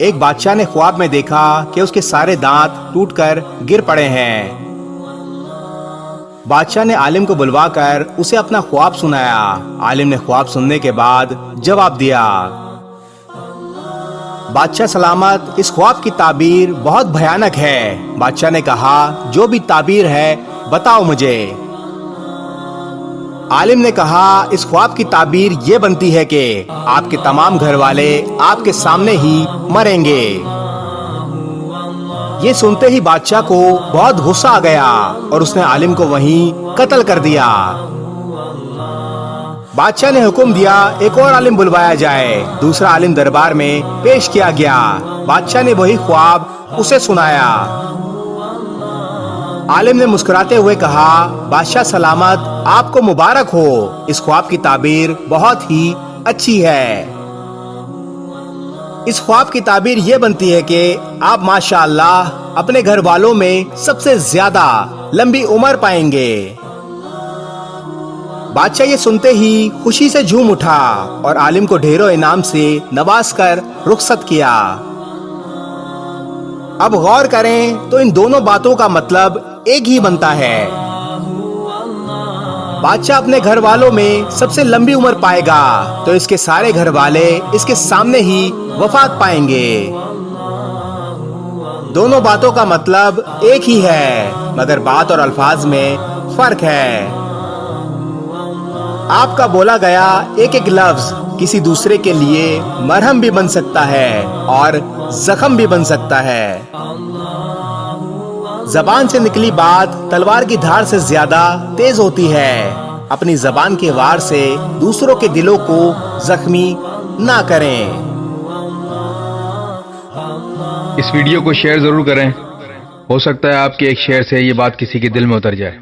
ایک بادشاہ نے خواب میں دیکھا کہ اس کے سارے دانت ٹوٹ کر گر پڑے ہیں۔ بادشاہ نے عالم کو بلوا کر اسے اپنا خواب سنایا۔ عالم نے خواب سننے کے بعد جواب دیا، بادشاہ سلامت، اس خواب کی تعبیر بہت بھیانک ہے۔ بادشاہ نے کہا، جو بھی تعبیر ہے بتاؤ مجھے۔ عالم نے کہا، اس خواب کی تعبیر یہ بنتی ہے کہ آپ کے تمام گھر والے آپ کے سامنے ہی مریں گے۔ یہ سنتے ہی بادشاہ کو بہت غصہ آ گیا اور اس نے عالم کو وہیں قتل کر دیا۔ بادشاہ نے حکم دیا ایک اور عالم بلوایا جائے۔ دوسرا عالم دربار میں پیش کیا گیا۔ بادشاہ نے وہی خواب اسے سنایا۔ عالم نے مسکراتے ہوئے کہا، بادشاہ سلامت، آپ کو مبارک ہو، اس خواب کی تعبیر بہت ہی اچھی ہے۔ اس خواب کی تعبیر یہ بنتی ہے کہ آپ ماشاءاللہ اپنے گھر والوں میں سب سے زیادہ لمبی عمر پائیں گے۔ بادشاہ یہ سنتے ہی خوشی سے جھوم اٹھا اور عالم کو ڈھیروں انعام سے نواز کر رخصت کیا۔ اب غور کریں تو ان دونوں باتوں کا مطلب ایک ہی بنتا ہے۔ بادشاہ اپنے گھر والوں میں سب سے لمبی عمر پائے گا تو اس کے سارے گھر والے اس کے سامنے ہی وفات پائیں گے۔ دونوں باتوں کا مطلب ایک ہی ہے، مگر بات اور الفاظ میں فرق ہے۔ آپ کا بولا گیا ایک ایک لفظ کسی دوسرے کے لیے مرہم بھی بن سکتا ہے اور زخم بھی بن سکتا ہے۔ زبان سے نکلی بات تلوار کی دھار سے زیادہ تیز ہوتی ہے۔ اپنی زبان کے وار سے دوسروں کے دلوں کو زخمی نہ کریں۔ اس ویڈیو کو شیئر ضرور کریں، ہو سکتا ہے آپ کے ایک شیئر سے یہ بات کسی کے دل میں اتر جائے۔